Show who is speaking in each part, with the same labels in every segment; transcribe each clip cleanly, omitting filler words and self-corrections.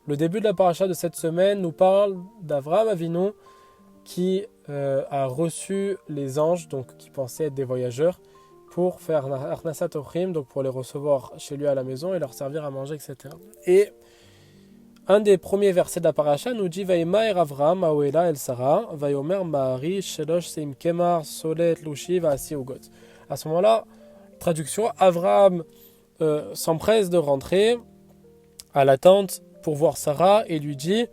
Speaker 1: Le début de la paracha de cette semaine nous parle d'Avraham Avinu qui a reçu les anges, donc qui pensaient être des voyageurs, pour faire Arnasat Ochrim, donc pour les recevoir chez lui à la maison et leur servir à manger, etc. Et un des premiers versets de la paracha nous dit Vaïmaer Avraham Aouela El Sarah, Vaïomer Mahari, Shelosh Seim Kemar, Solet Lushi, Vaasi Ugot. À ce moment-là, traduction, Avraham s'empresse de rentrer à la tente pour voir Sarah et lui dit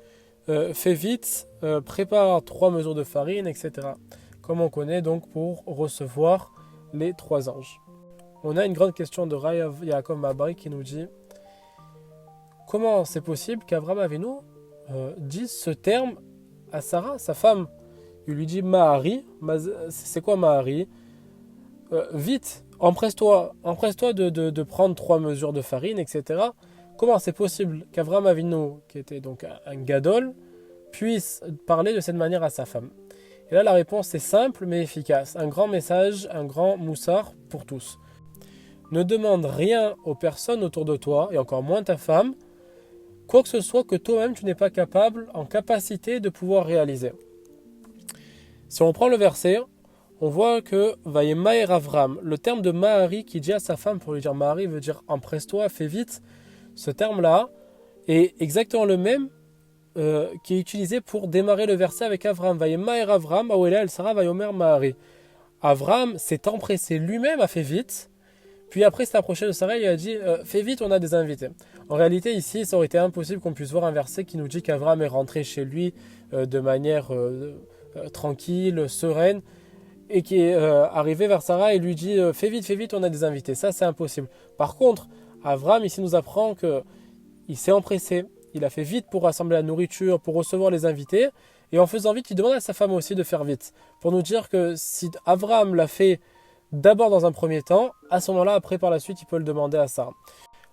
Speaker 1: fais vite, prépare 3 mesures de farine, etc. Comme on connaît donc pour recevoir les 3 anges. On a une grande question de Rav Yaakov Mabari qui nous dit comment c'est possible qu'Avraham Avinu dise ce terme à Sarah, sa femme. Il lui dit Mahari, c'est quoi Mahari? Vite, empresse-toi de prendre 3 mesures de farine, etc. Comment c'est possible qu'Avraham Avinu, qui était donc un gadol, puisse parler de cette manière à sa femme? Et là, la réponse est simple mais efficace. Un grand message, un grand moussard pour tous. Ne demande rien aux personnes autour de toi, et encore moins ta femme, quoi que ce soit que toi-même tu n'es pas en capacité de pouvoir réaliser. Si on prend le verset, on voit que Vaïemaer Avram, le terme de Mahari qui dit à sa femme pour lui dire Mahari veut dire empresse-toi, fais vite. Ce terme-là est exactement le même qui est utilisé pour démarrer le verset avec Avram. Vaïemaer Avram, Aouela El Sarah, Vaïomer Mahari. Avram s'est empressé lui-même, a fait vite. Puis après s'est approché de Sarah et lui a dit fais vite, on a des invités. En réalité ici ça aurait été impossible qu'on puisse voir un verset qui nous dit qu'Avram est rentré chez lui de manière tranquille, sereine et qui est arrivé vers Sarah et lui dit fais vite, on a des invités. Ça c'est impossible. Par contre Avram ici nous apprend qu'il s'est empressé, il a fait vite pour rassembler la nourriture, pour recevoir les invités et en faisant vite il demande à sa femme aussi de faire vite pour nous dire que si Avram l'a fait d'abord dans un premier temps, à ce moment-là, après par la suite, il peut le demander à Sarah.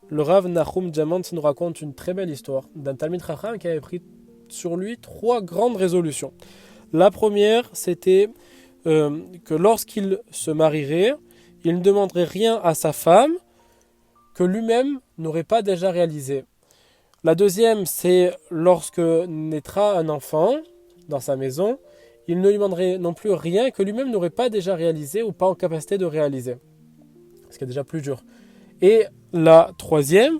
Speaker 1: Le Rav Nahum Diamant nous raconte une très belle histoire d'un Talmid Chacham qui avait pris sur lui 3 grandes résolutions. La première, c'était que lorsqu'il se marierait, il ne demanderait rien à sa femme que lui-même n'aurait pas déjà réalisé. La deuxième, c'est lorsque naîtra un enfant dans sa maison, il ne lui demanderait non plus rien que lui-même n'aurait pas déjà réalisé ou pas en capacité de réaliser. Ce qui est déjà plus dur. Et la troisième,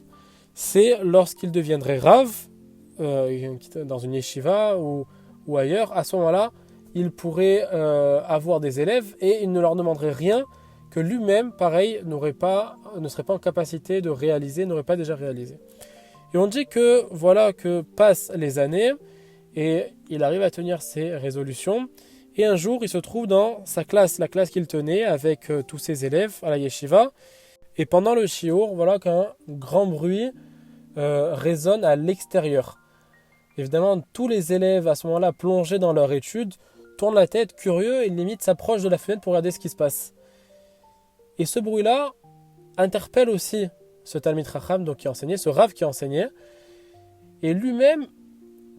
Speaker 1: c'est lorsqu'il deviendrait Rav, dans une yeshiva ou ailleurs, à ce moment-là, il pourrait avoir des élèves et il ne leur demanderait rien que lui-même, pareil, ne serait pas en capacité de réaliser, n'aurait pas déjà réalisé. Et on dit que voilà que passent les années, et il arrive à tenir ses résolutions. Et un jour, il se trouve dans sa classe, la classe qu'il tenait avec tous ses élèves à la yeshiva. Et pendant le shiur, voilà qu'un grand bruit résonne à l'extérieur. Évidemment, tous les élèves à ce moment-là, plongés dans leur étude, tournent la tête, curieux, et limite s'approchent de la fenêtre pour regarder ce qui se passe. Et ce bruit-là interpelle aussi ce Talmid Chacham, donc qui enseignait, ce Rav qui enseignait. Et lui-même,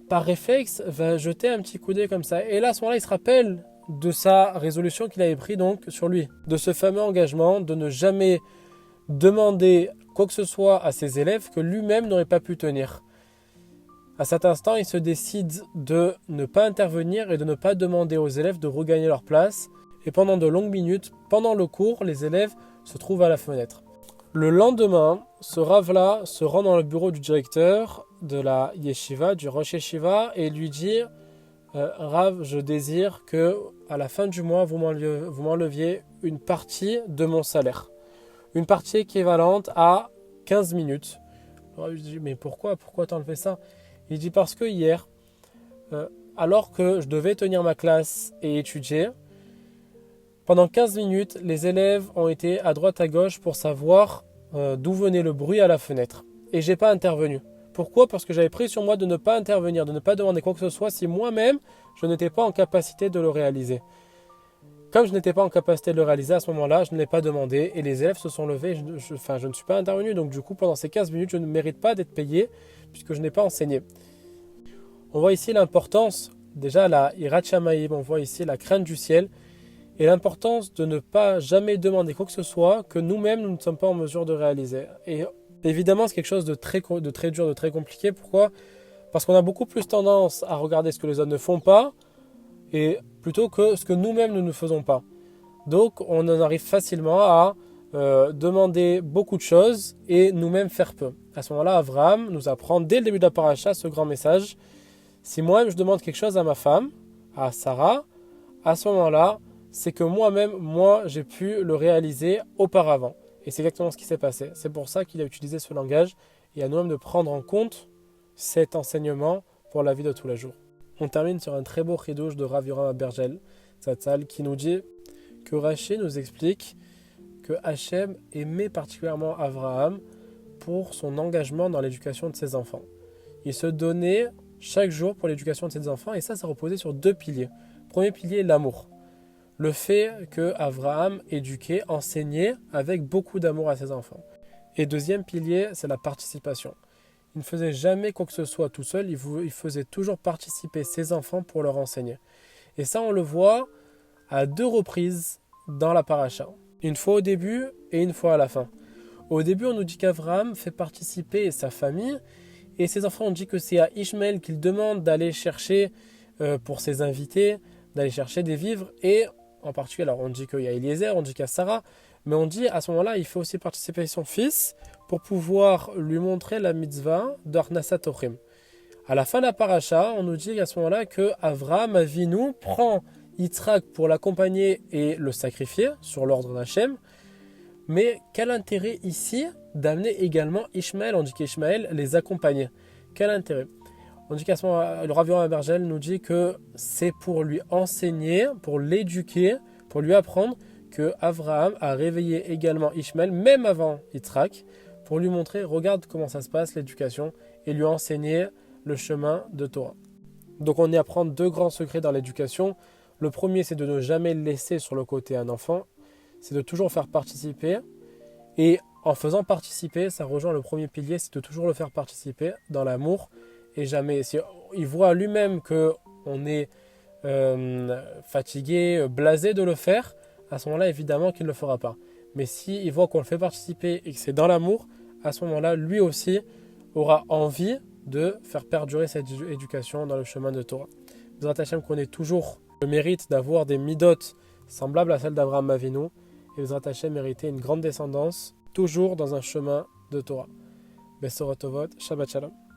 Speaker 1: par réflexe, va jeter un petit coup d'œil comme ça. Et là, à ce moment-là, il se rappelle de sa résolution qu'il avait prise donc sur lui. De ce fameux engagement de ne jamais demander quoi que ce soit à ses élèves que lui-même n'aurait pas pu tenir. À cet instant, il se décide de ne pas intervenir et de ne pas demander aux élèves de regagner leur place. Et pendant de longues minutes, pendant le cours, les élèves se trouvent à la fenêtre. Le lendemain, ce Rav-là se rend dans le bureau du directeur de la yeshiva, du Rosh Yeshiva, et lui dit Rav, je désire que à la fin du mois, vous m'enleviez une partie de mon salaire. Une partie équivalente à 15 minutes. Alors, je dis, mais pourquoi t'enlever ça? Il dit parce que hier, alors que je devais tenir ma classe et étudier, pendant 15 minutes, les élèves ont été à droite à gauche pour savoir d'où venait le bruit à la fenêtre. Et j'ai pas intervenu. Pourquoi? Parce que j'avais pris sur moi de ne pas intervenir, de ne pas demander quoi que ce soit si moi-même, je n'étais pas en capacité de le réaliser. Comme je n'étais pas en capacité de le réaliser à ce moment-là, je ne l'ai pas demandé et les élèves se sont levés, je ne suis pas intervenu. Donc du coup, pendant ces 15 minutes, je ne mérite pas d'être payé puisque je n'ai pas enseigné. On voit ici l'importance, déjà la Hirat Shamayim, on voit ici la crainte du ciel et l'importance de ne pas jamais demander quoi que ce soit que nous-mêmes, nous ne sommes pas en mesure de réaliser. Et évidemment, c'est quelque chose de très dur, de très compliqué. Pourquoi? Parce qu'on a beaucoup plus tendance à regarder ce que les autres ne font pas, et plutôt que ce que nous-mêmes nous ne faisons pas. Donc on en arrive facilement à demander beaucoup de choses et nous-mêmes faire peu. À ce moment-là, Abraham nous apprend dès le début de la paracha ce grand message. Si moi-même je demande quelque chose à ma femme, à Sarah, à ce moment-là, c'est que moi-même, j'ai pu le réaliser auparavant. Et c'est exactement ce qui s'est passé. C'est pour ça qu'il a utilisé ce langage et à nous-mêmes de prendre en compte cet enseignement pour la vie de tous les jours. On termine sur un très beau chidouche de Rav Yoram Abergel, Zatzal, qui nous dit que Rashi nous explique que Hachem aimait particulièrement Abraham pour son engagement dans l'éducation de ses enfants. Il se donnait chaque jour pour l'éducation de ses enfants et ça reposait sur 2 piliers. Premier pilier, l'amour. Le fait que Abraham éduquait, enseignait avec beaucoup d'amour à ses enfants. Et deuxième pilier, c'est la participation. Il ne faisait jamais quoi que ce soit tout seul, il faisait toujours participer ses enfants pour leur enseigner. Et ça, on le voit à 2 reprises dans la paracha. Une fois au début et une fois à la fin. Au début, on nous dit qu'Abraham fait participer sa famille et ses enfants. On dit que c'est à Ishmaël qu'il demande d'aller chercher pour ses invités, d'aller chercher des vivres. Et en particulier, alors on dit qu'il y a Eliezer, on dit qu'il y a Sarah, mais on dit à ce moment-là, il fait aussi participer son fils pour pouvoir lui montrer la mitzvah d'Arnasat Ochim. À la fin de la paracha, on nous dit à ce moment-là que Avraham Avinu prend Yitzhak pour l'accompagner et le sacrifier sur l'ordre d'Hachem. Mais quel intérêt ici d'amener également Ishmaël? On dit qu'Ishmaël les accompagnait. Quel intérêt? On dit qu'à ce moment-là, le Rav Yoram Abergel nous dit que c'est pour lui enseigner, pour l'éduquer, pour lui apprendre que Avraham a réveillé également Ishmaël, même avant Yitzhak, pour lui montrer, regarde comment ça se passe, l'éducation, et lui enseigner le chemin de Torah. Donc on y apprend 2 grands secrets dans l'éducation. Le premier, c'est de ne jamais laisser sur le côté un enfant, c'est de toujours faire participer. Et en faisant participer, ça rejoint le premier pilier, c'est de toujours le faire participer dans l'amour et jamais. Si il voit lui-même qu'on est fatigué, blasé de le faire, à ce moment-là, évidemment qu'il ne le fera pas. Mais s'il voit qu'on le fait participer et que c'est dans l'amour, à ce moment-là, lui aussi aura envie de faire perdurer cette éducation dans le chemin de Torah. Bezrat Hashem qu'on ait toujours le mérite d'avoir des midotes semblables à celles d'Avraham Avinu et Bezrat Hashem mériter une grande descendance toujours dans un chemin de Torah. Besorot Tovot, Shabbat Shalom.